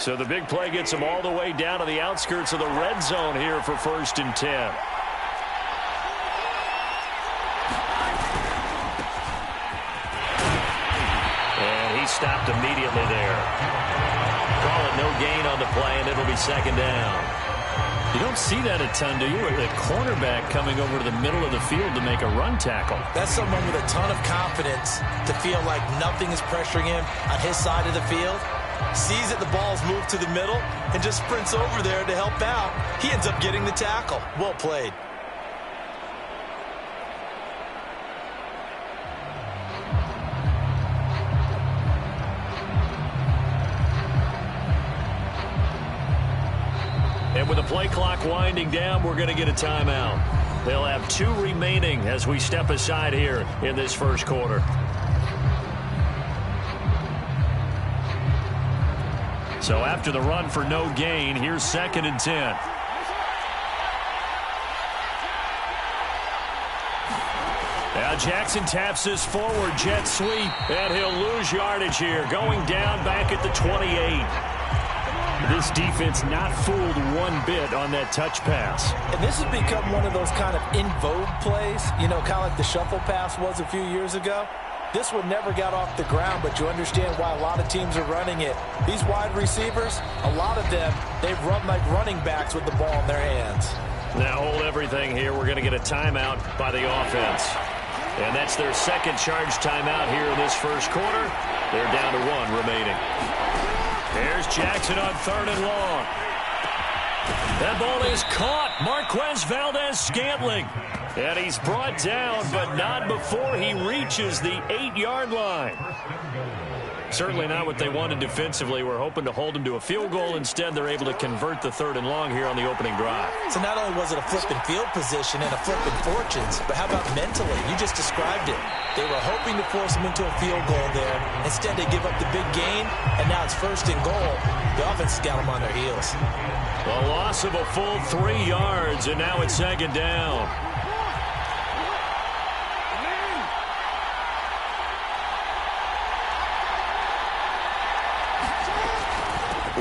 So the big play gets them all the way down to the outskirts of the red zone here for 1st and 10. And he stopped immediately there. Call it no gain on the play, and it'll be 2nd down. You don't see that a ton, do you? A cornerback coming over to the middle of the field to make a run tackle. That's someone with a ton of confidence to feel like nothing is pressuring him on his side of the field. Sees that the ball's moved to the middle and just sprints over there to help out. He ends up getting the tackle. Well played. And with the play clock winding down, we're going to get a timeout. They'll have 2 remaining as we step aside here in this first quarter. So after the run for no gain, here's 2nd and 10. Now Jackson taps this forward jet sweep, and he'll lose yardage here, going down back at the 28. This defense not fooled one bit on that touch pass. And this has become one of those kind of in vogue plays, you know, kind of like the shuffle pass was a few years ago. This one never got off the ground, but you understand why a lot of teams are running it. These wide receivers, a lot of them, they've run like running backs with the ball in their hands. Now hold everything here. We're going to get a timeout by the offense. And that's their 2nd charge timeout here in this first quarter. They're down to 1 remaining. Here's Jackson on 3rd and long. That ball is caught. Marquez Valdes-Scantling. And he's brought down, but not before he reaches the 8-yard line. Certainly not what they wanted defensively. We're hoping to hold him to a field goal. Instead, they're able to convert the 3rd and long here on the opening drive. So not only was it a flipping field position and a flipping fortunes, but how about mentally? You just described it. They were hoping to force him into a field goal there. Instead, they give up the big gain, and now it's 1st and goal. The offense has got them on their heels. A loss of a full 3 yards, and now it's 2nd down.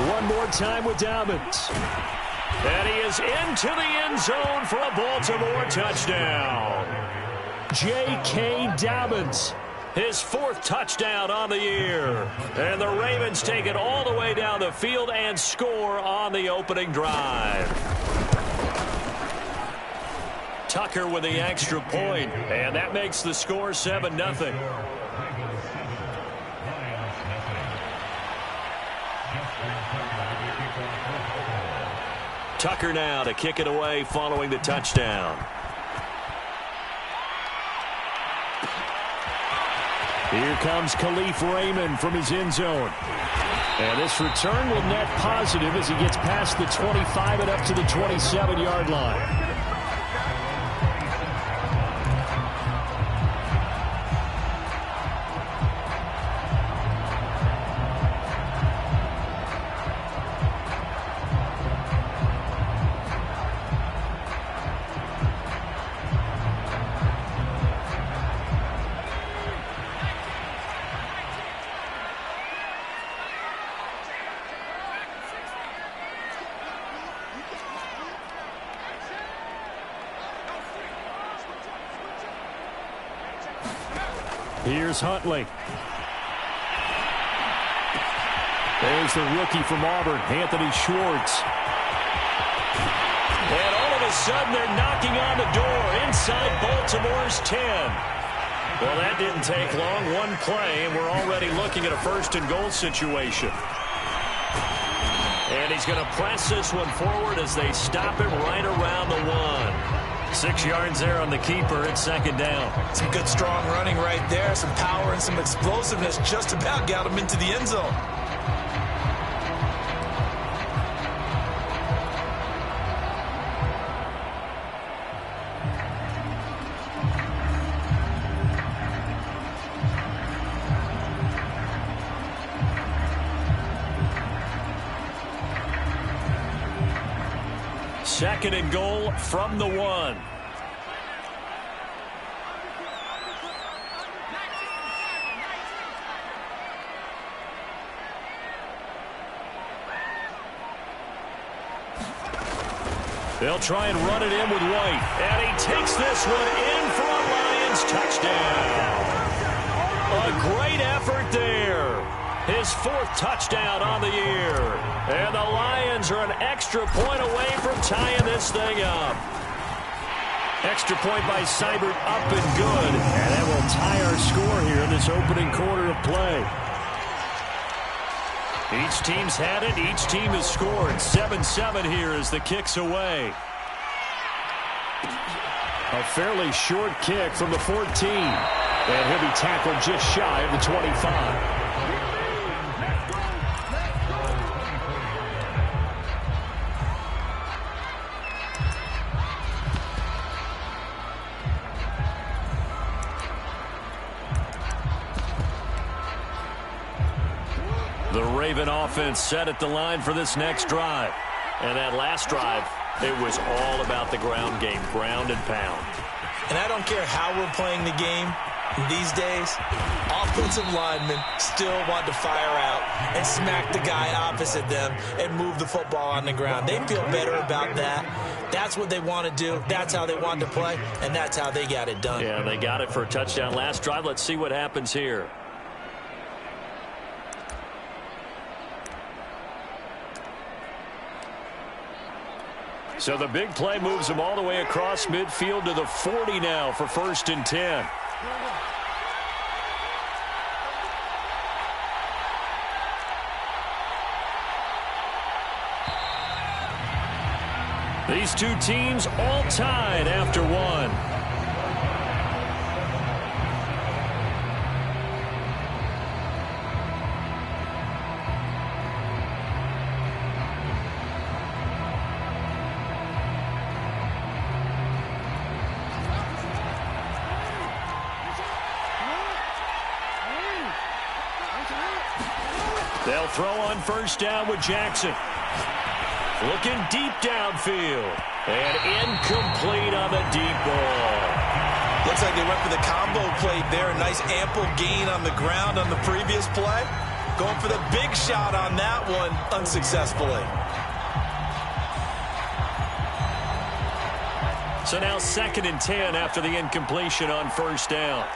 One more time with Dobbins. And he is into the end zone for a Baltimore touchdown. J.K. Dobbins, his 4th touchdown on the year. And the Ravens take it all the way down the field and score on the opening drive. Tucker with the extra point, and that makes the score 7-0. Tucker now to kick it away following the touchdown. Here comes Khalif Raymond from his end zone. And this return will net positive as he gets past the 25 and up to the 27-yard line. Here's Huntley. There's the rookie from Auburn, Anthony Schwartz. And all of a sudden, they're knocking on the door inside Baltimore's 10. Well, that didn't take long. One play, and we're already looking at a 1st and goal situation. And he's going to press this one forward as they stop him right around the 1. 6 yards there on the keeper. It's 2nd down. Some good, strong running right there. Some power and some explosiveness just about got him into the end zone. Second and goal from the 1. They'll try and run it in with White. And he takes this one in for a Lions touchdown. A great effort there. His fourth touchdown on the year. And the Lions are an extra point away from tying this thing up. Extra point by Seibert, up and good. And that will tie our score here in this opening quarter of play. Each team's had it. Each team has scored. 7-7 here as the kick's away. A fairly short kick from the 14. And he'll be tackled just shy of the 25. The Raven offense set at the line for this next drive. And that last drive, it was all about the ground game, ground and pound. And I don't care how we're playing the game these days, offensive linemen still want to fire out and smack the guy opposite them and move the football on the ground. They feel better about that. That's what they want to do. That's how they want to play, and that's how they got it done. Yeah, they got it for a touchdown last drive. Let's see what happens here. So the big play moves them all the way across midfield to the 40 now for 1st and 10. These two teams all tied after one. They'll throw on 1st down with Jackson. Looking deep downfield. And incomplete on the deep ball. Looks like they went for the combo play there. A nice ample gain on the ground on the previous play. Going for the big shot on that one unsuccessfully. So now 2nd and 10 after the incompletion on 1st down.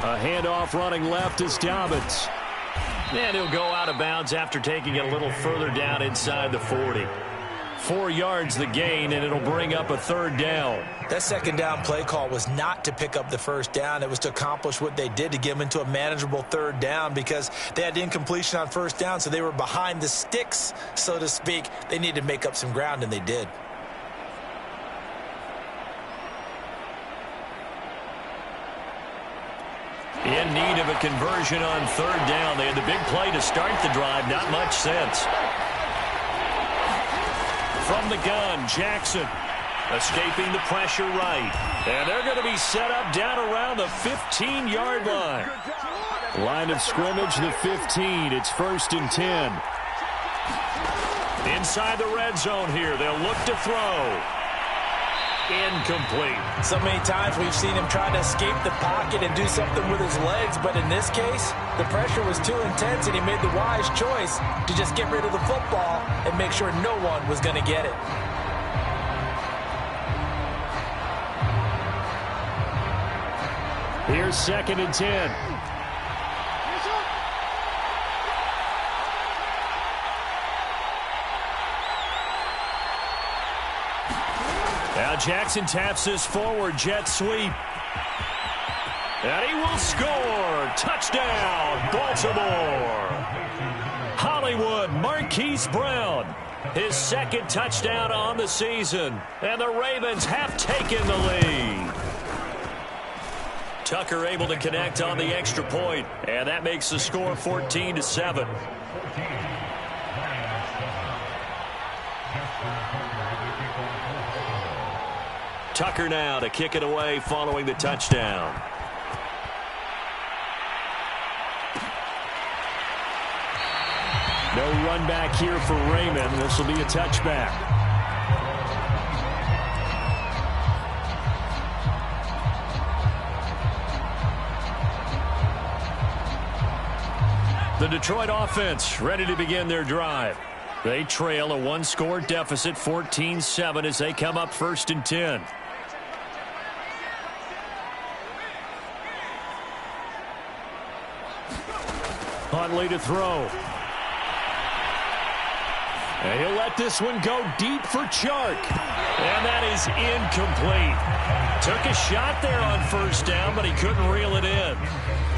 A handoff running left is Dobbins. And he'll go out of bounds after taking it a little further down inside the 40. 4 yards the gain, and it'll bring up a 3rd down. That 2nd down play call was not to pick up the 1st down. It was to accomplish what they did to get them into a manageable 3rd down because they had incompletion on 1st down, so they were behind the sticks, so to speak. They needed to make up some ground, and they did. In need of a conversion on 3rd down. They had the big play to start the drive. Not much sense. From the gun, Jackson escaping the pressure right. And they're going to be set up down around the 15-yard line. Line of scrimmage, the 15. It's 1st and 10. Inside the red zone here. They'll look to throw. Incomplete. So many times we've seen him try to escape the pocket and do something with his legs, but in this case, the pressure was too intense and he made the wise choice to just get rid of the football and make sure no one was going to get it. Here's 2nd and 10. Now Jackson taps this forward jet sweep. And he will score. Touchdown, Baltimore. Hollywood Marquise Brown. His 2nd touchdown on the season. And the Ravens have taken the lead. Tucker able to connect on the extra point. And that makes the score 14-7. Tucker now to kick it away following the touchdown. No run back here for Raymond. This will be a touchback. The Detroit offense ready to begin their drive. They trail a one-score deficit, 14-7, as they come up 1st and 10. Huntley to throw. And he'll let this one go deep for Chark. And that is incomplete. Took a shot there on 1st down, but he couldn't reel it in.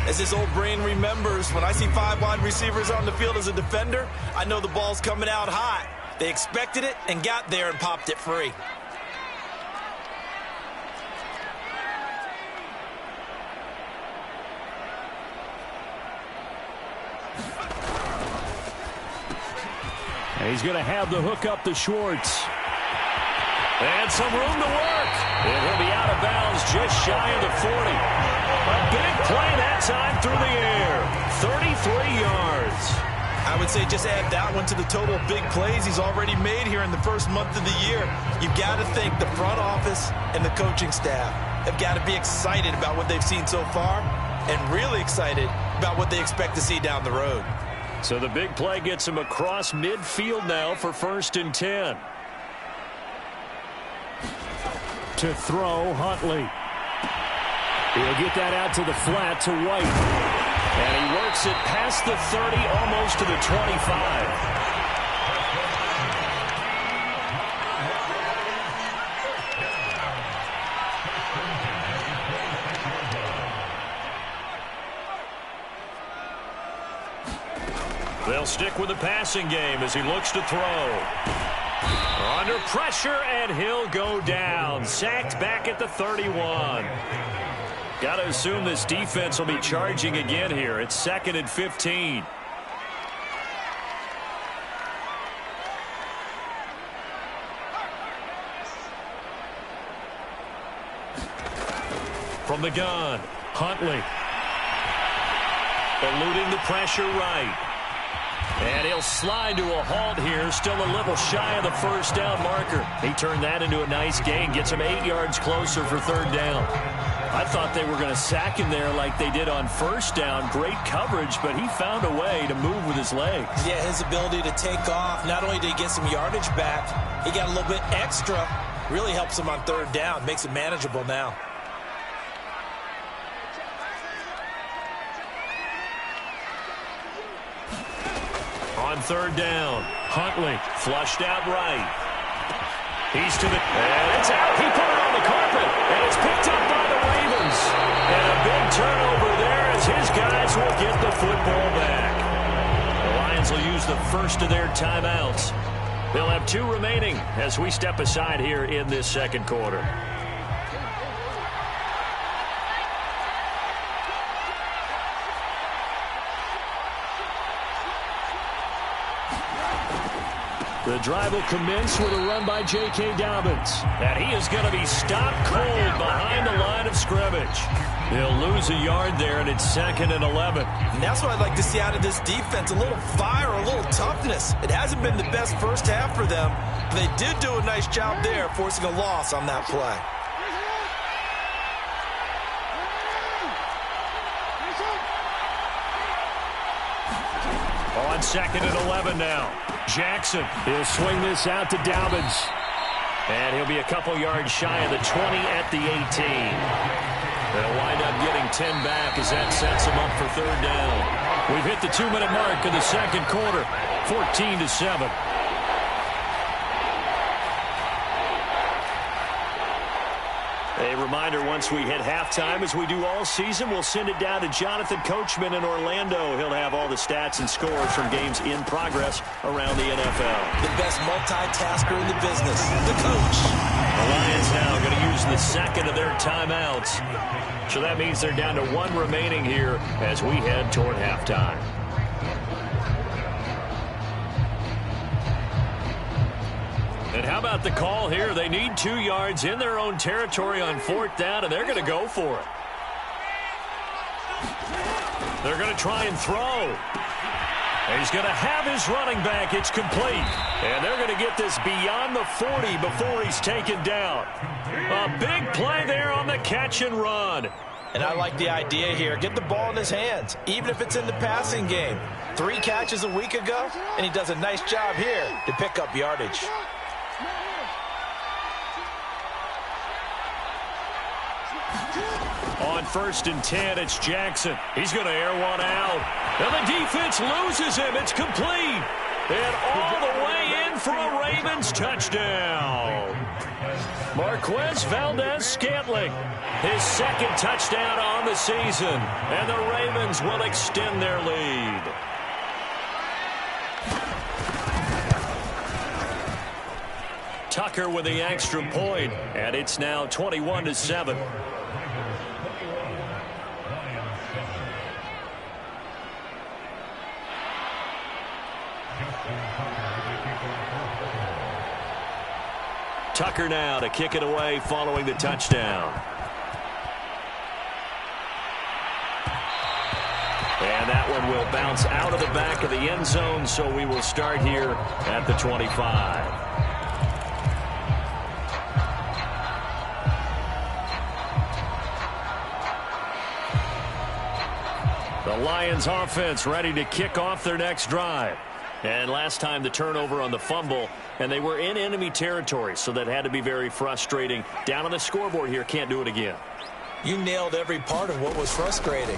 As his old brain remembers, when I see 5 wide receivers on the field as a defender, I know the ball's coming out hot. They expected it and got there and popped it free. And he's going to have the hook up to Schwartz. And some room to work. And he'll be out of bounds just shy of the 40. A big play that time through the air. 33 yards. I would say just add that one to the total of big plays he's already made here in the first month of the year. You've got to think the front office and the coaching staff have got to be excited about what they've seen so far and really excited about what they expect to see down the road. So the big play gets him across midfield now for 1st and 10. To throw, Huntley. He'll get that out to the flat to White. And he works it past the 30, almost to the 25. They'll stick with the passing game as he looks to throw. Under pressure, and he'll go down. Sacked back at the 31. Got to assume this defense will be charging again here. It's 2nd and 15. From the gun, Huntley. Eluding the pressure right. And he'll slide to a halt here, still a little shy of the 1st down marker. He turned that into a nice gain, gets him 8 yards closer for 3rd down. I thought they were going to sack him there like they did on 1st down. Great coverage, but he found a way to move with his legs. Yeah, his ability to take off, not only did he get some yardage back, he got a little bit extra. Really helps him on 3rd down, makes it manageable now. On 3rd down, Huntley flushed out right. He's to the... And it's out. He put it on the carpet. And it's picked up by the Ravens. And a big turnover there as his guys will get the football back. The Lions will use the first of their timeouts. They'll have 2 remaining as we step aside here in this 2nd quarter. The drive will commence with a run by J.K. Dobbins. And he is going to be stopped cold behind the line of scrimmage. They'll lose a yard there, and it's 2nd and 11. And that's what I'd like to see out of this defense, a little fire, a little toughness. It hasn't been the best first half for them, but they did do a nice job there, forcing a loss on that play. On 2nd and 11 now. Jackson, he'll swing this out to Dobbins. And he'll be a couple yards shy of the 20 at the 18. They'll wind up getting 10 back as that sets them up for 3rd down. We've hit the 2-minute mark of the 2nd quarter, 14-7. A reminder, once we hit halftime, as we do all season, we'll send it down to Jonathan Coachman in Orlando. He'll have all the stats and scores from games in progress around the NFL. The best multitasker in the business, the coach. The Lions now going to use the 2nd of their timeouts. So that means they're down to 1 remaining here as we head toward halftime. And how about the call here? They need 2 yards in their own territory on 4th down, and they're going to go for it. They're going to try and throw. And he's going to have his running back. It's complete. And they're going to get this beyond the 40 before he's taken down. A big play there on the catch and run. And I like the idea here. Get the ball in his hands, even if it's in the passing game. 3 catches a week ago, and he does a nice job here to pick up yardage. On 1st and 10, it's Jackson. He's going to air one out. And the defense loses him. It's complete. And all the way in for a Ravens touchdown. Marquez Valdez-Scantling, his 2nd touchdown on the season. And the Ravens will extend their lead. Tucker with the extra point, and it's now 21-7. Tucker now to kick it away following the touchdown. And that one will bounce out of the back of the end zone, so we will start here at the 25. The Lions offense ready to kick off their next drive. And last time the turnover on the fumble, and they were in enemy territory, so that had to be very frustrating. Down on the scoreboard here, can't do it again. You nailed every part of what was frustrating.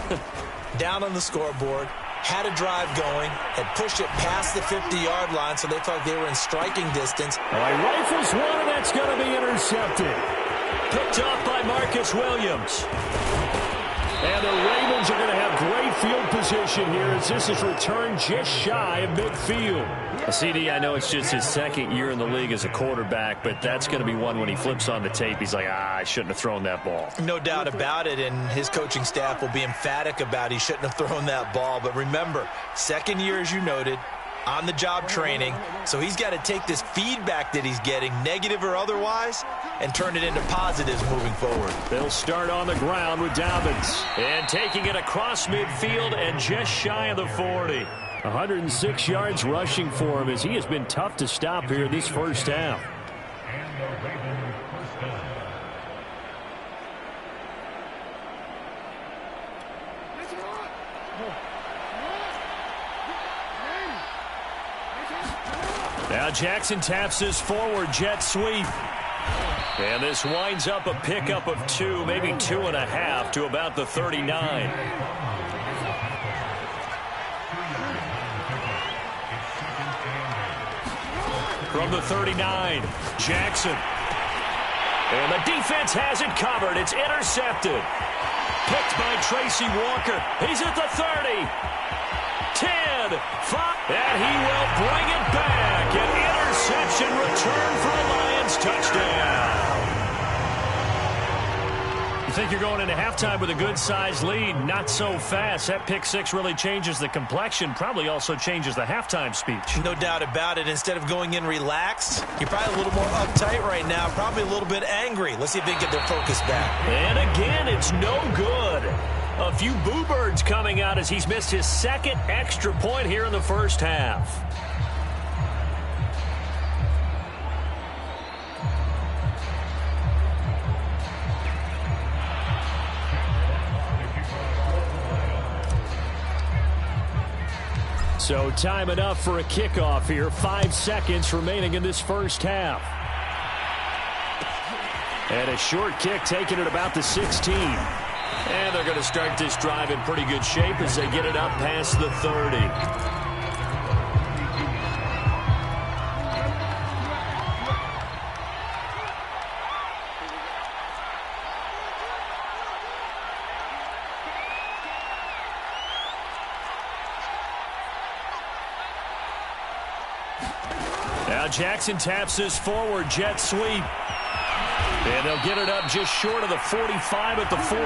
Down on the scoreboard, had a drive going, had pushed it past the 50-yard line, so they thought they were in striking distance. All right, rifles one, and that's going to be intercepted. Picked off by Marcus Williams. And the Ravens are going to have great field position here as this is returned just shy of midfield. CD, I know it's just his 2nd year in the league as a quarterback, but that's going to be one when he flips on the tape. He's like, I shouldn't have thrown that ball. No doubt about it, and his coaching staff will be emphatic about he shouldn't have thrown that ball. But remember, 2nd year, as you noted, on-the-job training, so he's got to take this feedback that he's getting, negative or otherwise, and turn it into positives moving forward. They'll start on the ground with Dobbins. And taking it across midfield and just shy of the 40. 106 yards rushing for him as he has been tough to stop here this first half. Now Jackson taps his forward jet sweep. And this winds up a pickup of 2, maybe 2.5 to about the 39. From the 39, Jackson. And the defense has it covered. It's intercepted. Picked by Tracy Walker. He's at the 30. 10, 5, and he will bring it back. An interception return for a Lions touchdown. You think you're going into halftime with a good-sized lead? Not so fast. That pick 6 really changes the complexion, probably also changes the halftime speech. No doubt about it. Instead of going in relaxed, you're probably a little more uptight right now, probably a little bit angry. Let's see if they can get their focus back. And again, it's no good. A few boo birds coming out as he's missed his 2nd extra point here in the first half. So time enough for a kickoff here. 5 seconds remaining in this first half. And a short kick taken at about the 16. And they're going to start this drive in pretty good shape as they get it up past the 30. Now Jackson taps his forward jet sweep. And they'll get it up just short of the 45 at the 44.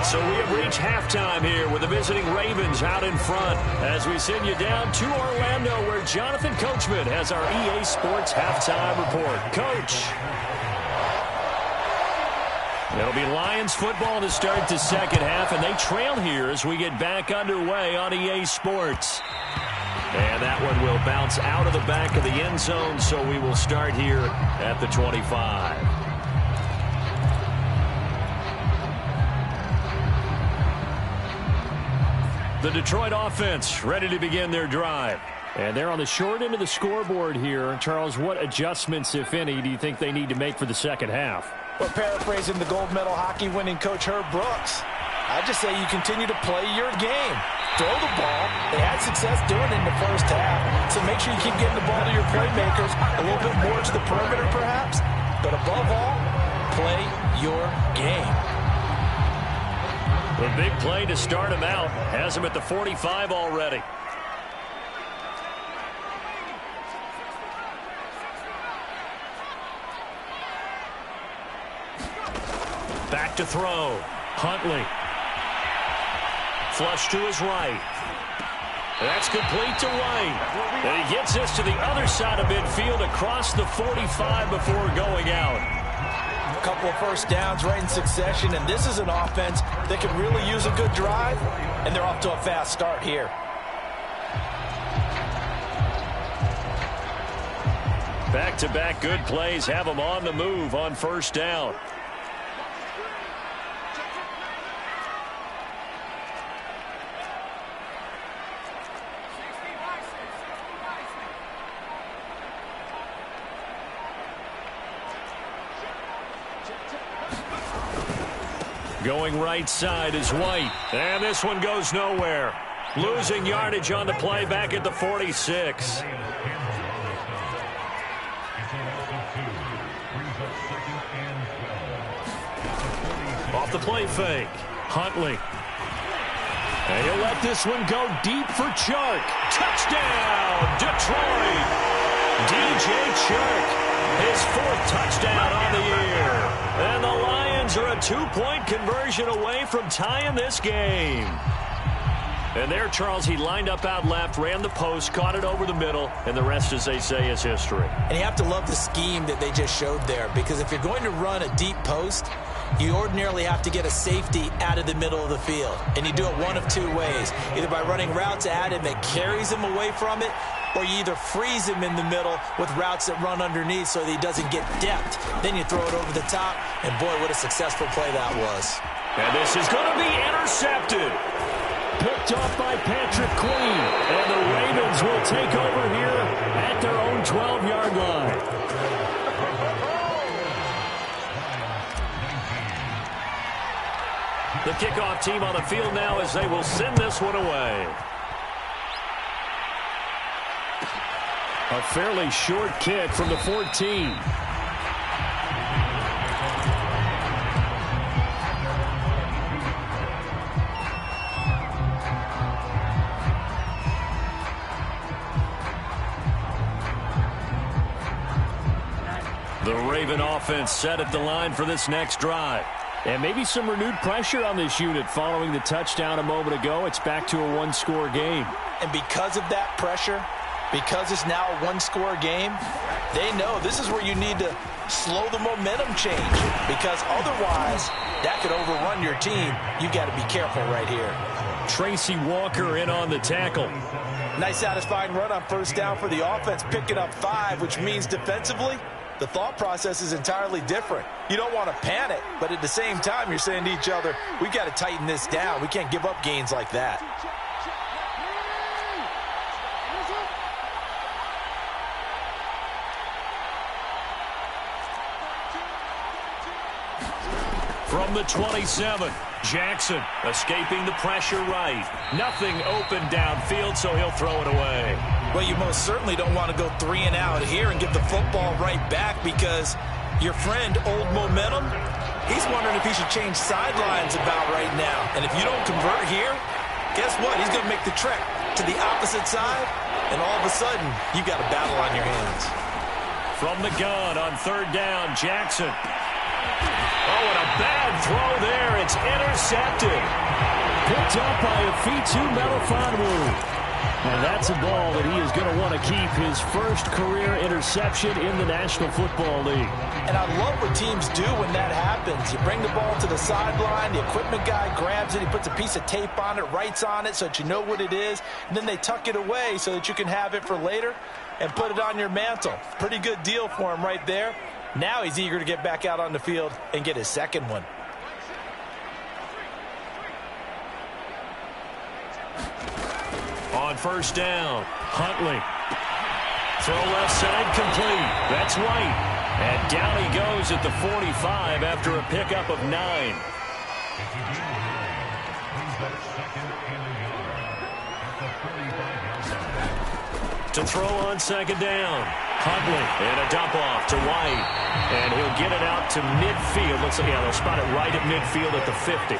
So we have reached halftime here with the visiting Ravens out in front as we send you down to Orlando where Jonathan Coachman has our EA Sports halftime report. Coach. It'll be Lions football to start the second half, and they trail here as we get back underway on EA Sports. And that one will bounce out of the back of the end zone, so we will start here at the 25. The Detroit offense ready to begin their drive. And they're on the short end of the scoreboard here. Charles, what adjustments, if any, do you think they need to make for the second half? Well, paraphrasing the gold medal hockey winning coach Herb Brooks, I just say you continue to play your game. Throw the ball. They had success doing it in the first half. So make sure you keep getting the ball to your playmakers, a little bit more to the perimeter perhaps. But above all, play your game. The big play to start him out has him at the 45 already. Back to throw. Huntley. Flush to his right. That's complete to White. And he gets this to the other side of midfield across the 45 before going out. A couple of first downs right in succession, and this is an offense that can really use a good drive, and they're off to a fast start here. Back-to-back good plays have them on the move on first down. Going right side is White. And this one goes nowhere. Losing yardage on the play back at the 46. Off the play fake. Huntley. And he'll let this one go deep for Chark. Touchdown, Detroit. DJ Chark, his fourth touchdown on the year. And the Lions are a 2-point conversion away from tying this game. And there, Charles, he lined up out left, ran the post, caught it over the middle, and the rest, as they say, is history. And you have to love the scheme that they just showed there, because if you're going to run a deep post, you ordinarily have to get a safety out of the middle of the field. And you do it one of two ways, either by running routes at him that carries him away from it, or you either freeze him in the middle with routes that run underneath so that he doesn't get depth. Then you throw it over the top, and boy, what a successful play that was. And this is going to be intercepted. Picked off by Patrick Queen. And the Ravens will take over here at their own 12-yard line. The kickoff team on the field now as they will send this one away. A fairly short kick from the 14. The Raven offense set at the line for this next drive. And maybe some renewed pressure on this unit following the touchdown a moment ago. It's back to a one-score game. And because of that pressure, because it's now a one-score game, they know this is where you need to slow the momentum change, because otherwise that could overrun your team. You got to be careful right here. Tracy Walker in on the tackle. Nice satisfying run on first down for the offense, picking up 5, which means defensively, the thought process is entirely different. You don't want to panic, but at the same time, you're saying to each other, we've got to tighten this down. We can't give up gains like that. From the 27, Jackson escaping the pressure right. Nothing open downfield, so he'll throw it away. Well, you most certainly don't want to go 3 and out here and get the football right back, because your friend, Old Momentum, he's wondering if he should change sidelines about right now. And if you don't convert here, guess what? He's going to make the trek to the opposite side, and all of a sudden, you've got a battle on your hands. From the gun on third down, Jackson. Oh, and a bad throw there. It's intercepted. Picked up by Afitu Melifonwu. And that's a ball that he is going to want to keep, his first career interception in the National Football League. And I love what teams do when that happens. You bring the ball to the sideline, the equipment guy grabs it, he puts a piece of tape on it, writes on it so that you know what it is, and then they tuck it away so that you can have it for later and put it on your mantle. Pretty good deal for him right there. Now he's eager to get back out on the field and get his second one. on first down. Huntley. Throw left side complete. That's White. And down he goes at the 45 after a pickup of 9. To throw on second down. Huntley. And a dump off to White. And he'll get it out to midfield. Looks like, yeah, they'll spot it right at midfield at the 50.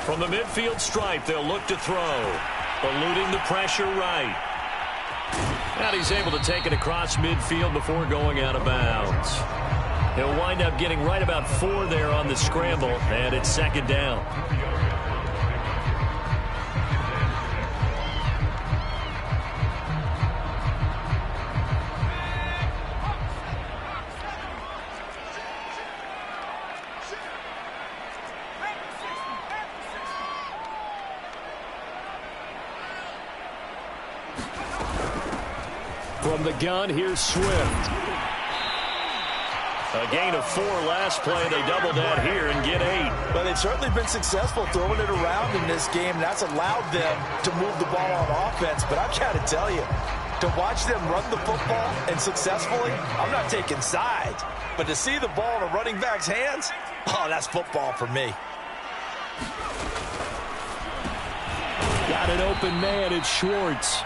From the midfield stripe, they'll look to throw. Eluding the pressure right. And he's able to take it across midfield before going out of bounds. He'll wind up getting right about 4 there on the scramble, and it's second down. From the gun, here's Swift. A gain of 4 last play. They double that here and get 8. But they've certainly been successful throwing it around in this game. That's allowed them to move the ball on offense. But I've got to tell you, to watch them run the football and successfully, I'm not taking sides. But to see the ball in a running back's hands, oh, that's football for me. Got an open man. It's Schwartz.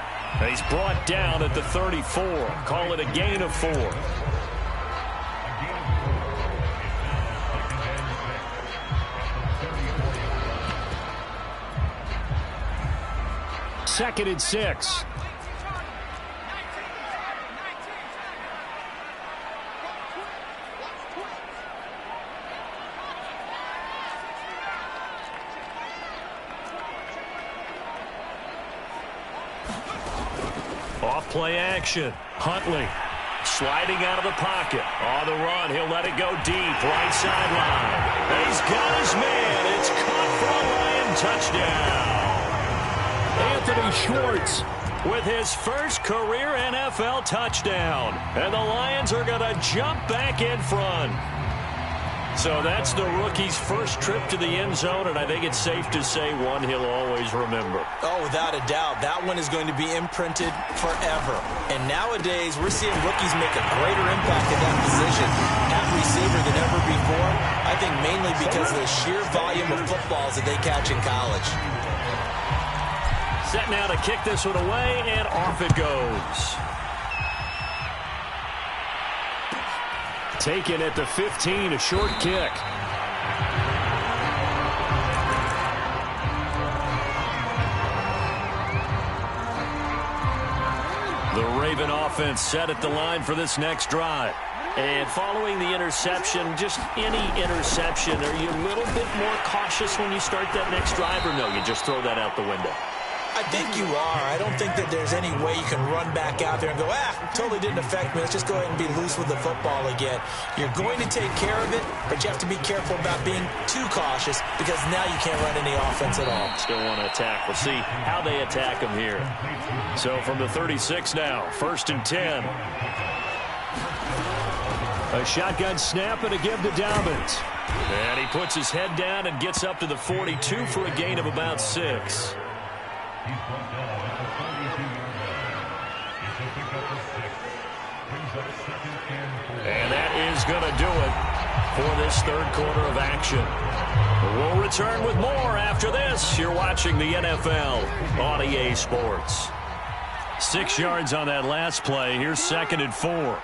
He's brought down at the 34. Call it a gain of 4. Second and 6. Off play action. Huntley sliding out of the pocket. On the run, he'll let it go deep. Right sideline. He's got his man. It's caught for a Lion touchdown. Anthony Schwartz with his first career NFL touchdown. And the Lions are going to jump back in front. So that's the rookie's first trip to the end zone, and I think it's safe to say one he'll always remember. Oh, without a doubt. That one is going to be imprinted forever. And nowadays, we're seeing rookies make a greater impact at that position at receiver than ever before. I think mainly because of the sheer volume of footballs that they catch in college. Set now to kick this one away, and off it goes. Taken at the 15, a short kick. The Raven offense set at the line for this next drive. And following the interception, just any interception, are you a little bit more cautious when you start that next drive, or no, you just throw that out the window? I think you are. I don't think that there's any way you can run back out there and go, totally didn't affect me. Let's just go ahead and be loose with the football again. You're going to take care of it, but you have to be careful about being too cautious because now you can't run any offense at all. Still want to attack. We'll see how they attack them here. So from the 36 now, 1st and 10. A shotgun snap and a give to Dobbins. And he puts his head down and gets up to the 42 for a gain of about 6. And that is going to do it for this third quarter of action. We'll return with more after this. You're watching the NFL on EA Sports. 6 yards on that last play. Here's 2nd and 4.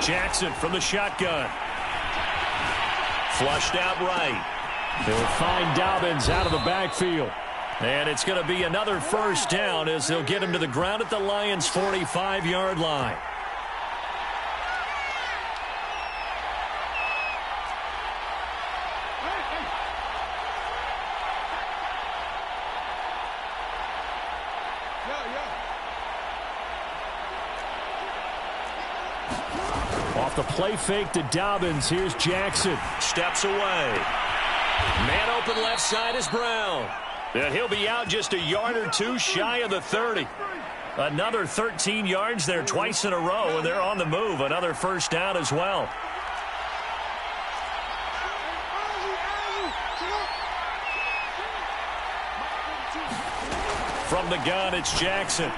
Jackson from the shotgun. Flushed out right. They'll find Dobbins out of the backfield. And it's going to be another first down as they'll get him to the ground at the Lions' 45-yard line. Off the play fake to Dobbins. Here's Jackson. Steps away. Man open left side is Brown. And he'll be out just a yard or two shy of the 30. Another 13 yards there twice in a row, and they're on the move. Another first down as well. From the gun, it's Jackson.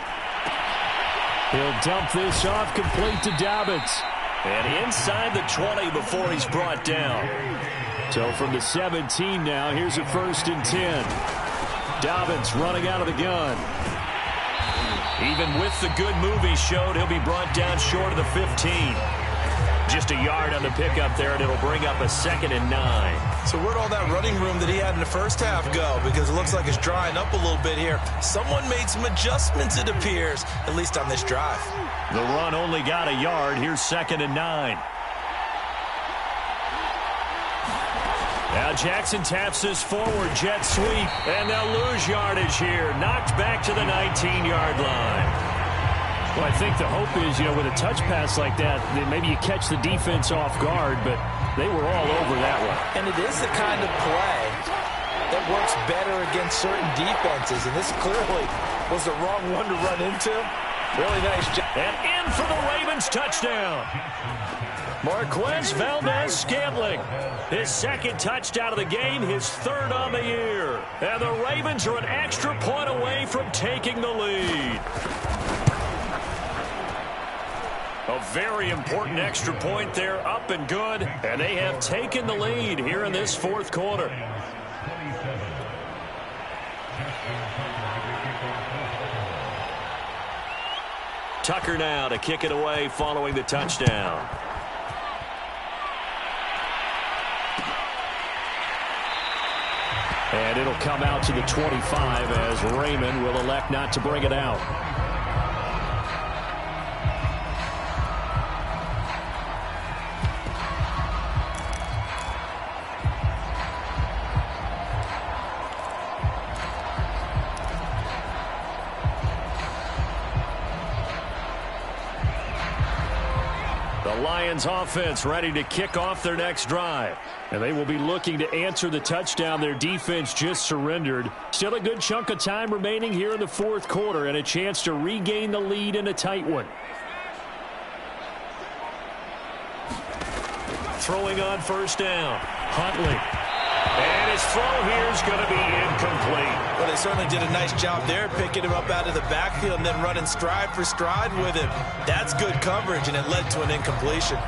He'll dump this off complete to Dobbins. And inside the 20 before he's brought down. So from the 17 now, here's a 1st and 10. Dobbins running out of the gun. Even with the good move he showed, he'll be brought down short of the 15. Just a yard on the pickup there, and it'll bring up a 2nd and 9. So where'd all that running room that he had in the first half go? Because it looks like it's drying up a little bit here. Someone made some adjustments, it appears, at least on this drive. The run only got a yard. Here's 2nd and 9. Now Jackson taps this forward jet sweep, and they'll lose yardage here. Knocked back to the 19-yard line. Well, I think the hope is, with a touch pass like that maybe you catch the defense off guard, but they were all over that one. And it is the kind of play that works better against certain defenses, and this clearly was the wrong one to run into. Really nice job. And in for the Ravens touchdown. Marquez Valdez-Scantling, his 2nd touchdown of the game, his 3rd on the year. And the Ravens are an extra point away from taking the lead. A very important extra point there, up and good. And they have taken the lead here in this 4th quarter. Tucker now to kick it away following the touchdown. And it'll come out to the 25 as Raymond will elect not to bring it out. The Lions offense ready to kick off their next drive. And they will be looking to answer the touchdown their defense just surrendered. Still a good chunk of time remaining here in the 4th quarter and a chance to regain the lead in a tight one. Throwing on 1st down. Huntley. And his throw here is going to be incomplete. Well, they certainly did a nice job there, picking him up out of the backfield and then running stride for stride with him. That's good coverage, and it led to an incompletion.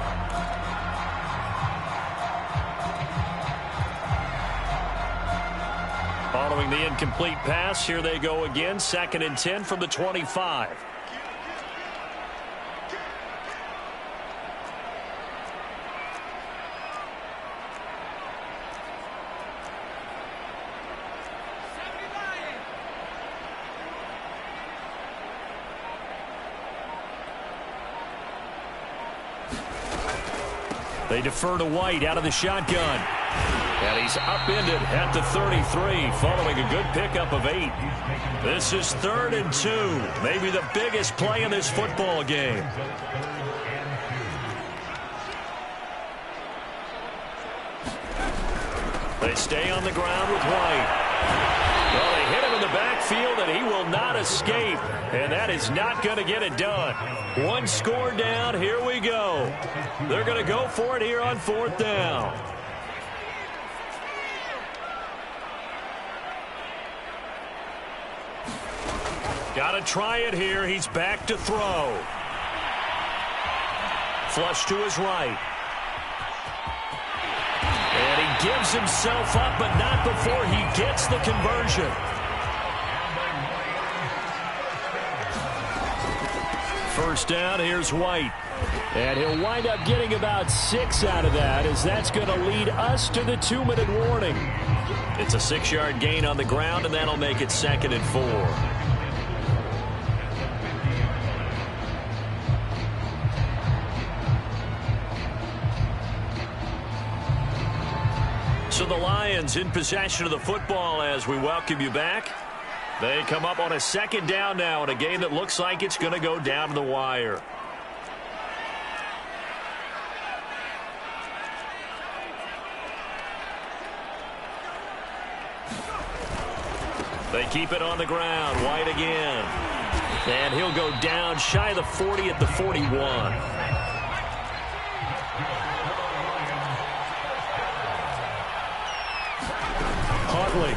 Following the incomplete pass, here they go again. 2nd and 10 from the 25. They defer to White out of the shotgun. And he's upended at the 33 following a good pickup of 8. This is 3rd and 2. Maybe the biggest play in this football game. They stay on the ground with White. Well, they hit him in the backfield, and he will not escape. And that is not going to get it done. One score down. Here we go. They're going to go for it here on 4th down. Got to try it here. He's back to throw. Flush to his right. And he gives himself up, but not before he gets the conversion. First down, here's White. And he'll wind up getting about 6 out of that, as that's going to lead us to the 2-minute warning. It's a 6-yard gain on the ground, and that'll make it 2nd and 4. So the Lions in possession of the football as we welcome you back. They come up on a 2nd down now in a game that looks like it's going to go down to the wire. They keep it on the ground. White again. And he'll go down shy of the 40 at the 41. Huntley.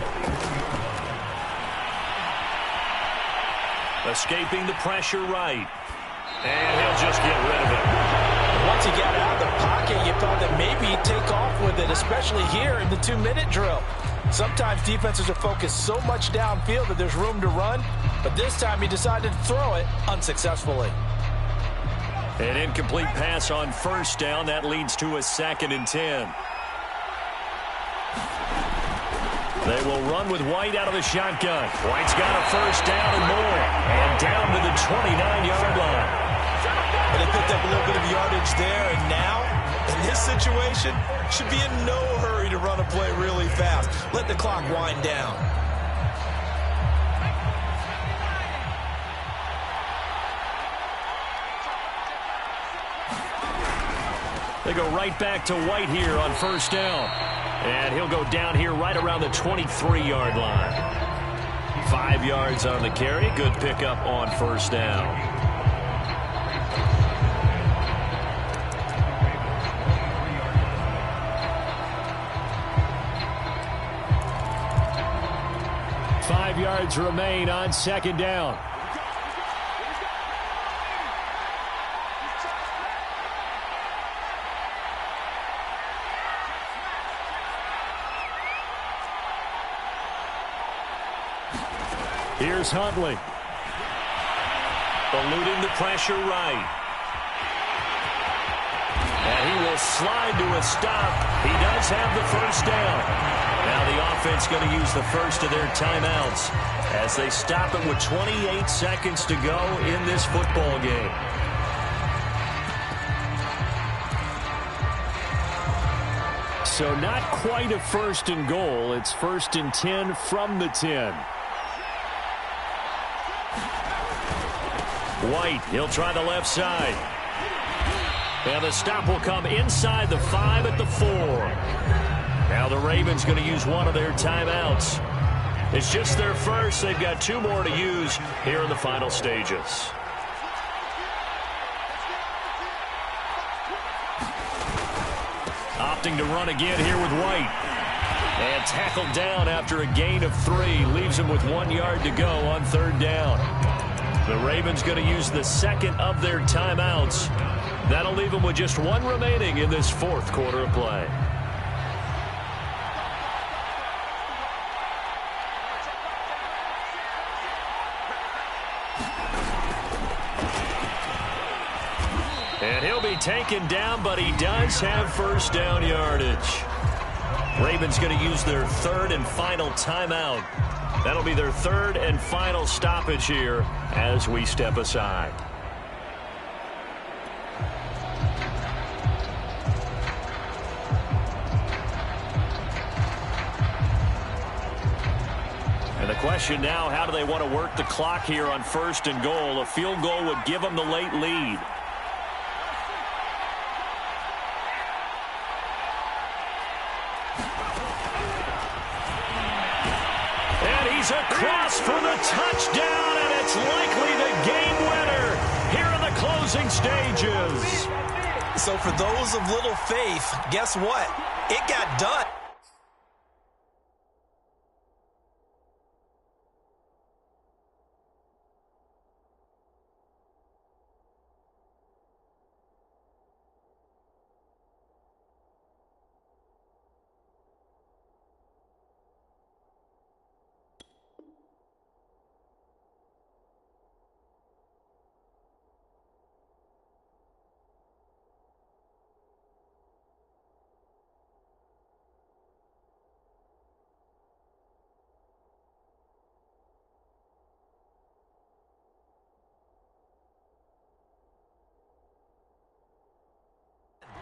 Escaping the pressure right. And he'll just get rid of it. Once he got out of the pocket, you thought that maybe he'd take off with it, especially here in the 2-minute drill. Sometimes defenses are focused so much downfield that there's room to run, but this time he decided to throw it unsuccessfully. An incomplete pass on first down. That leads to a 2nd and 10. They will run with White out of the shotgun. White's got a first down and more. And down to the 29-yard line. And they picked up a little bit of yardage there, and now, in this situation, should be in no hurry to run a play really fast. Let the clock wind down. They go right back to White here on first down. And he'll go down here right around the 23-yard line. 5 yards on the carry. Good pickup on first down. Yards remain on second down. Here's Huntley. Eluding the pressure right. And he will slide to a stop. He does have the first down. Now the offense going to use the first of their timeouts as they stop it with 28 seconds to go in this football game. So not quite a 1st and goal. It's 1st and 10 from the 10. White, he'll try the left side. And the stop will come inside the 5 at the 4. Now the Ravens going to use one of their timeouts. It's just their first. They've got 2 more to use here in the final stages. Opting to run again here with White. And tackled down after a gain of 3. Leaves him with 1 yard to go on 3rd down. The Ravens going to use the 2nd of their timeouts. That'll leave them with just 1 remaining in this 4th quarter of play. And he'll be taken down, but he does have first down yardage. Ravens going to use their 3rd and final timeout. That'll be their 3rd and final stoppage here as we step aside. And the question now, how do they want to work the clock here on 1st and goal? A field goal would give them the late lead. Across for the touchdown, and it's likely the game winner here in the closing stages. So for those of little faith, guess what? It got done.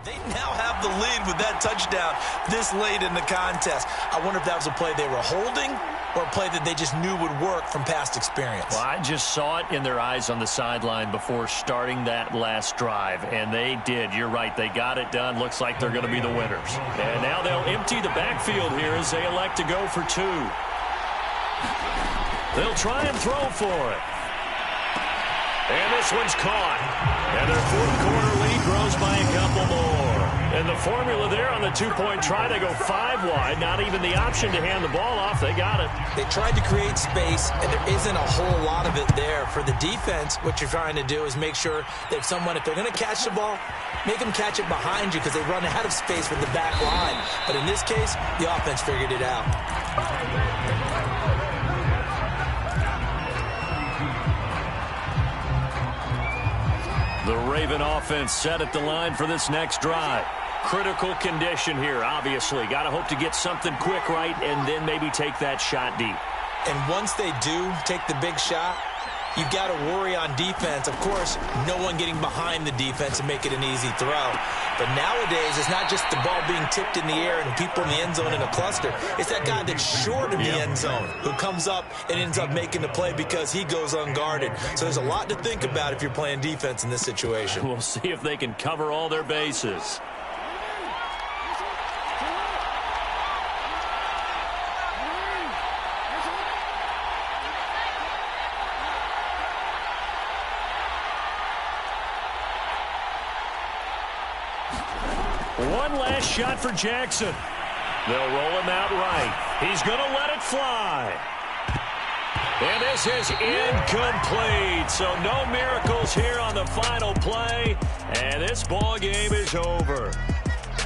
They now have the lead with that touchdown this late in the contest. I wonder if that was a play they were holding or a play that they just knew would work from past experience. Well, I just saw it in their eyes on the sideline before starting that last drive, and they did. You're right. They got it done. Looks like they're going to be the winners. And now they'll empty the backfield here as they elect to go for 2. They'll try and throw for it. And this one's caught. And their fourth quarter lead grows by a couple more. And the formula there on the two-point try, they go 5 wide. Not even the option to hand the ball off. They got it. They tried to create space, and there isn't a whole lot of it there. For the defense, what you're trying to do is make sure that if they're going to catch the ball, make them catch it behind you because they run out of space with the back line. But in this case, the offense figured it out. The Raven offense set at the line for this next drive. Critical condition here, obviously. Got to hope to get something quick right and then maybe take that shot deep. And once they do take the big shot, you've got to worry on defense. Of course, no one getting behind the defense and make it an easy throw. But nowadays, it's not just the ball being tipped in the air and people in the end zone in a cluster. It's that guy that's short of the end zone who comes up and ends up making the play because he goes unguarded. So there's a lot to think about if you're playing defense in this situation. We'll see if they can cover all their bases. One last shot for Jackson. They'll roll him out right. He's going to let it fly. And this is incomplete. So no miracles here on the final play. And this ball game is over.